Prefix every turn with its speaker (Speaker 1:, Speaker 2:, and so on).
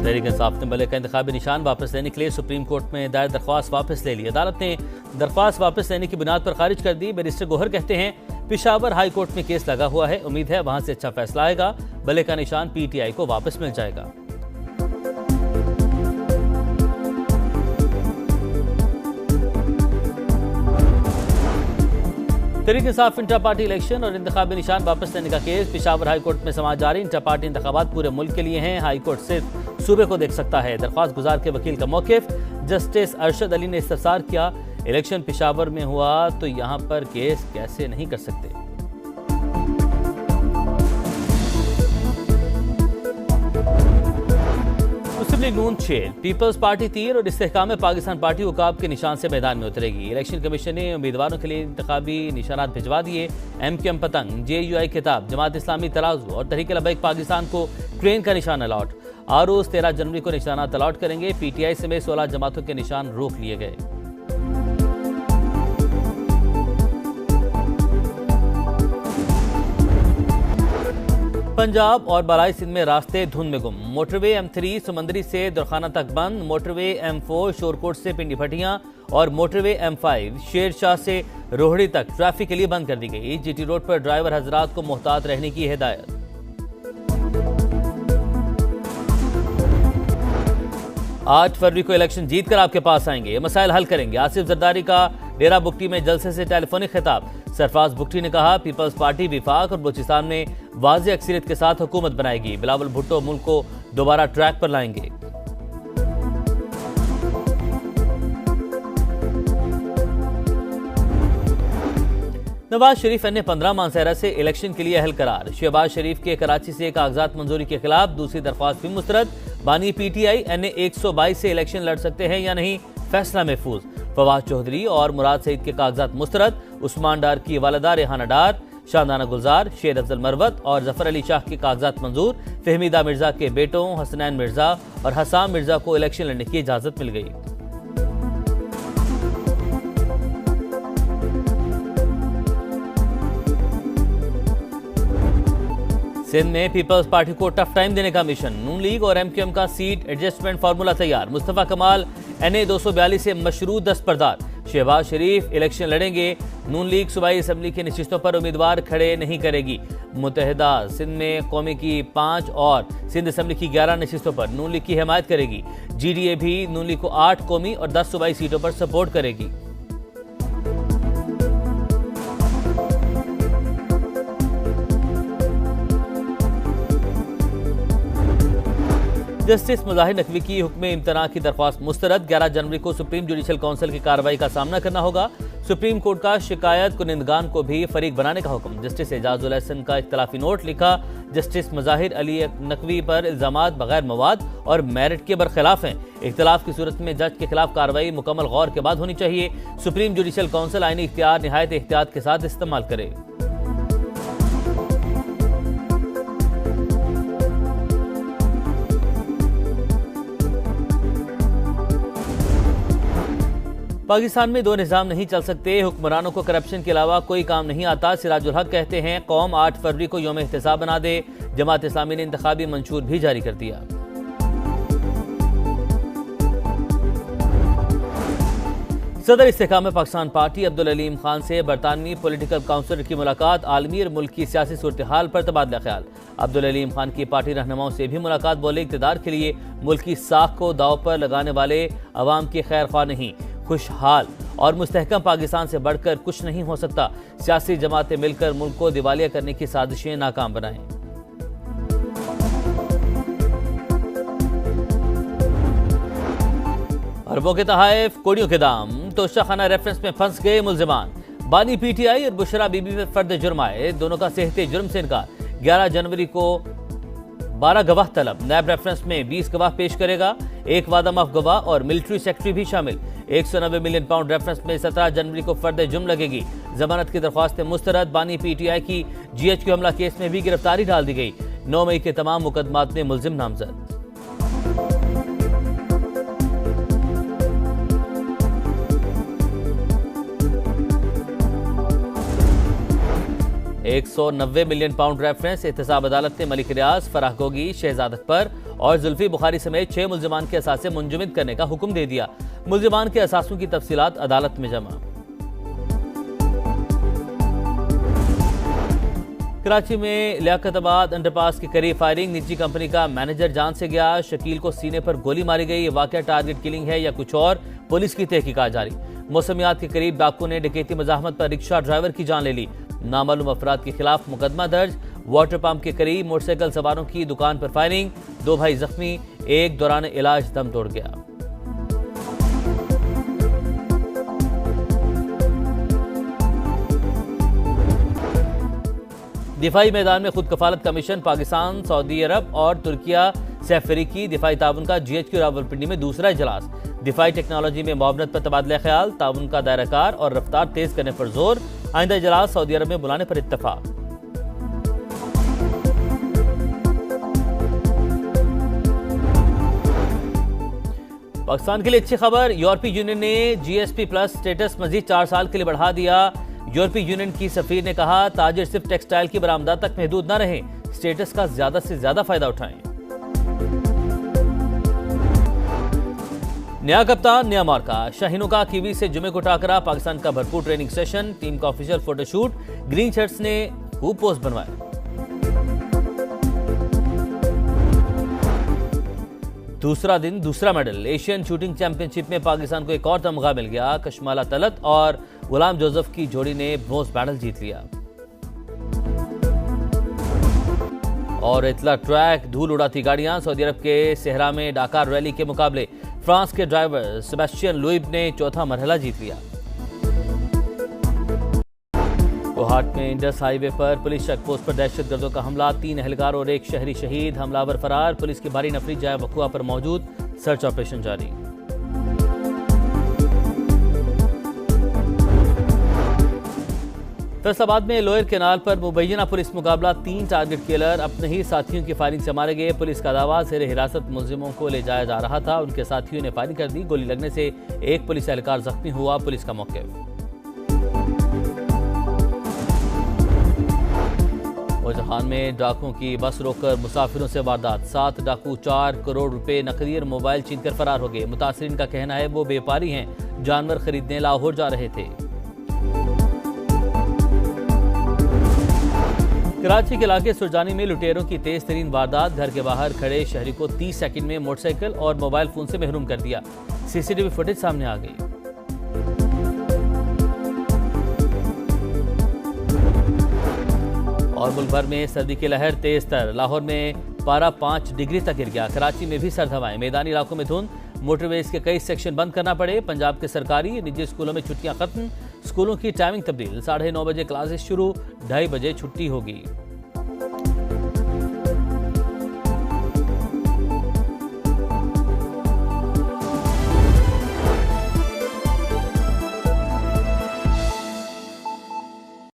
Speaker 1: तहरीक इंसाफ ने मलिक का इंतखाबी निशान वापस लेने के लिए सुप्रीम कोर्ट में दायर दरख्वास्त वापस ले ली। अदालत ने दरख्वास्त वापस लेने की बुनियाद पर खारिज कर दी। बैरिस्टर गोहर कहते हैं पेशावर हाई कोर्ट में केस लगा हुआ है, उम्मीद है वहां से अच्छा फैसला आएगा, मलिक का निशान पीटीआई को वापस मिल जाएगा। Tehreek Insaf inter party election और इंतखाबी निशान वापस लेने का केस पेशावर हाई कोर्ट में समाअत जारी। इंटर पार्टी इंतखाबात पूरे मुल्क के लिए हैं, हाई कोर्ट सिर्फ सूबे को देख सकता है। दरख्वास्त गुजार के वकील का मौकिफ, जस्टिस अरशद अली ने इस्तफसार किया, इलेक्शन पेशावर में हुआ तो यहां पर केस कैसे नहीं कर सकते। मुस्लिम लीग नून 6, पीपल्स पार्टी 3 और इस्तेहकाम पाकिस्तान पार्टी उकाब के निशान से मैदान में उतरेगी। इलेक्शन कमीशन ने उम्मीदवारों के लिए इंतखाबी निशानात भिजवा दिए। MQM पतंग, JUI किताब, जमात इस्लामी तराजू और तहरीक लबैक पाकिस्तान को ट्रेन का निशान अलॉट। आरोज 13 जनवरी को निशानात अलॉट करेंगे। PTI समेत 16 जमातों के निशान रोक लिए गए। पंजाब और बालाई सिंध में रास्ते धुंध में गुम। मोटरवे M3 समंदरी से दुरखाना तक बंद। मोटरवे M4 शोरकोट से पिंडी भटियां और मोटरवे M5 शेरशाह से रोहड़ी तक ट्रैफिक के लिए बंद कर दी गई। GT रोड पर ड्राइवर हजरात को मोहतात रहने की हिदायत। 8 फरवरी को इलेक्शन जीतकर आपके पास आएंगे, मसाइल हल करेंगे। आसिफ जरदारी का डेरा बुगटी में जलसे से टेलीफोनिक खिताब। सरफराज बुगटी ने कहा पीपल्स पार्टी विफाक और बलूचिस्तान में वाज़ेह अक्सरियत के साथ हुकूमत बनाएगी। बिलावल भुट्टो मुल्क को दोबारा ट्रैक पर लाएंगे। नवाज शरीफ ने 15 मानसहरा से इलेक्शन के लिए अहल करार। शहबाज शरीफ के कराची से कागजात मंजूरी के खिलाफ दूसरी दरख्वास्त भी मुस्तरद। बानी PTI NA 122 से इलेक्शन लड़ सकते हैं या नहीं, फैसला महफूज। फवाद चौधरी और मुराद सईद के कागजात मुस्तरद। उस्मान डार की वालदा रेहाना डार, शानदाना गुलजार, शेर अफजल मरवत और जफर अली शाह के कागजात मंजूर। फहमीदा मिर्जा के बेटों हसनैन मिर्जा और हसाम मिर्जा को इलेक्शन लड़ने की इजाजत मिल गई। सिंध में पीपल्स पार्टी को टफ टाइम देने का मिशन। नून लीग और MQM का सीट एडजस्टमेंट फार्मूला तैयार। मुस्तफा कमाल NA 242 से मशरूत दस्तबरदार। शहबाज शरीफ इलेक्शन लड़ेंगे। नून लीग सूबाई असम्बली की नशिस्तों पर उम्मीदवार खड़े नहीं करेगी। मुत्तहिदा सिंध में कौमी की 5 और सिंध असम्बली की 11 नशिस्तों पर नून लीग की हिमायत करेगी। GDA भी नून लीग को 8 कौमी और 10 सूबाई सीटों पर सपोर्ट करेगी। जस्टिस मुजाहिर नकवी की हुक्म इम्तना की दरख्वास्त मुस्तरद। 11 जनवरी को सुप्रीम जुडिशल काउंसिल की कार्रवाई का सामना करना होगा। सुप्रीम कोर्ट का शिकायत कुनिंदगान को भी फरीक बनाने का हुक्म। जस्टिस एजाजुल हसन का इख्तलाफी नोट लिखा। जस्टिस मुजाहिर अली नकवी पर इल्जामात बगैर मवाद और मेरिट के बरखिलाफ हैं। इख्तलाफ की सूरत में जज के खिलाफ कार्रवाई मुकम्मल गौर के बाद होनी चाहिए। सुप्रीम जुडिशल काउंसिल आईनी इख्तियार निहायत एहतियात के साथ इस्तेमाल करे। पाकिस्तान में 2 निज़ाम नहीं चल सकते, हुक्मरानों को करप्शन के अलावा कोई काम नहीं आता। सिराजुल हक कहते हैं कौम 8 फरवरी को यौम एहतिसाब बना दे। जमात इस्लामी ने इंतखाबी मंशूर भी जारी कर दिया। सदर इस्तेहकाम पाकिस्तान पार्टी अब्दुल अलीम खान से बरतानवी पॉलिटिकल काउंसिलर की मुलाकात। आलमी और मुल्क की सियासी सूरत हाल पर तबादला ख्याल। अब्दुल अलीम खान की पार्टी रहनुमाओं से भी मुलाकात। बोले इक़्तिदार के लिए मुल्क की साख को दाव पर लगाने वाले अवाम की खैर ख्वाह नहीं, खुशहाल और मुस्तहकम पाकिस्तान से बढ़कर कुछ नहीं हो सकता। सियासी जमातें मिलकर मुल्क को दिवालिया करने की साजिशें नाकाम बनाएं। अरबों के तहाइफ, कोड़ियों के दाम, तोशाखाना रेफरेंस में फंस गए मुल्जिमान। बानी PTI और बुशरा बीबी पे फर्द जुर्म आए, दोनों का सेहते जुर्म से इनकार। 11 जनवरी को 12 गवाह तलब। नैब रेफरेंस में 20 गवाह पेश करेगा। एक वादा माफ गवाह और मिलिट्री सेक्रेटरी भी शामिल। 190 मिलियन पाउंड रेफरेंस में 17 जनवरी को फर्द जुर्म लगेगी। जमानत की दरख्वास्त मुस्तरद। बानी PTI की GHQ हमला केस में भी गिरफ्तारी डाल दी गई। 9 मई के तमाम मुकदमात में मुल्जिम नामजद। 190 मिलियन पाउंड रेफरेंस एहतसाब अदालत ने मलिक रियाज, फराह गोगी, शहजाद अकबर और जुल्फी बुखारी समेत 6 मुल्जिमान के असासे मुंजमद करने का हुक्म दे दिया। मुल्जिमान के असासों की तफसीलात अदालत में जमा। कराची में लियाकताबाद अंडरपास के करीब फायरिंग, निजी कंपनी का मैनेजर जान से गया, शकील को सीने पर गोली मारी गई। ये वाकया टारगेट किलिंग है या कुछ और, पुलिस की तहकीकात जारी। मौसमियात के करीब डाकू ने डकैती मजाहमत पर रिक्शा ड्राइवर की जान ले ली। नामालूम अफराद के खिलाफ मुकदमा दर्ज। वाटर पंप के करीब मोटरसाइकिल सवारों की दुकान पर फायरिंग, 2 भाई जख्मी, एक दौरान इलाज दम तोड़ गया। दिफाई मैदान में खुद कफालत का मिशन, पाकिस्तान, सऊदी अरब और तुर्किया से अफ्रीकी दिफाई ताउन का GHQ रावलपिंडी में दूसरा इजलास। दिफाई टेक्नोलॉजी में मुआवनत पर तबादला ख्याल, ताउन का दायरा कार और रफ्तार तेज करने पर जोर। आइंदा इजलास सऊदी अरब में बुलाने पर इत्तफाक। पाकिस्तान के लिए अच्छी खबर, यूरोपीय यूनियन ने GSP प्लस स्टेटस मजीद 4 साल के लिए बढ़ा दिया। यूरोपीय यूनियन की सफीर ने कहा, ताजिर सिर्फ टेक्सटाइल की बरामदा तक महदूद न रहें, स्टेटस का ज्यादा से ज्यादा फायदा उठाएं। नया कप्तान, नया मार्का, शाहीनों का कीवी से जुमे को टाकरा, पाकिस्तान का भरपूर ट्रेनिंग सेशन, टीम का ऑफिशियल फोटोशूट, ग्रीन शर्ट्स ने खूब पोस्ट बनवाए। दूसरा दिन दूसरा मेडल, एशियन शूटिंग चैंपियनशिप में पाकिस्तान को एक और तमगा मिल गया। कशमाला तलत और गुलाम जोसेफ की जोड़ी ने ब्रोंज मेडल जीत लिया। और इतला ट्रैक, धूल उड़ाती गाड़ियां, सऊदी अरब के सेहरा में डाकार रैली के मुकाबले फ्रांस के ड्राइवर सेबेस्टियन लुइब ने चौथा मरहला जीत लिया। कोहाट में इंडस हाईवे पर पुलिस चेक पोस्ट पर दहशतगर्दों का हमला, 3 एहलकार और 1 शहरी शहीद, हमलावर फरार, पुलिस की भारी नफरी जाए वकुआ पर मौजूद, सर्च ऑपरेशन जारी। फैसलाबाद में लोयर केनाल पर मुबैना पुलिस मुकाबला, 3 टारगेट किलर अपने ही साथियों की फायरिंग से मारे गए। पुलिस का दावा, जेर हिरासत मुलजिमों को ले जाया जा रहा था, उनके साथियों ने फायरिंग कर दी, गोली लगने से एक पुलिस एहलकार जख्मी हुआ, पुलिस का मौक़िफ़। ओजहान में डाकुओं की बस रोककर मुसाफिरों से वारदात, 7 डाकू 4 करोड़ रुपए नकदी और मोबाइल छीनकर फरार हो गए। मुतासिरीन का कहना है वो व्यापारी हैं, जानवर खरीदने लाहौर जा रहे थे। कराची के इलाके सुरजानी में लुटेरों की तेज तरीन वारदात, घर के बाहर खड़े शहरी को 30 सेकंड में मोटरसाइकिल और मोबाइल फोन से महरूम कर दिया। CCTV फुटेज सामने आ गई। और मुल्क भर में सर्दी की लहर तेज तर, लाहौर में पारा 5 डिग्री तक गिर गया। कराची में भी सर्द हवाएं, मैदानी इलाकों में धुंध, मोटरवेज के कई सेक्शन बंद करना पड़े। पंजाब के सरकारी निजी स्कूलों में छुट्टियां खत्म, स्कूलों की टाइमिंग तब्दील, 9:30 बजे क्लासेस शुरू, 2:30 बजे छुट्टी होगी।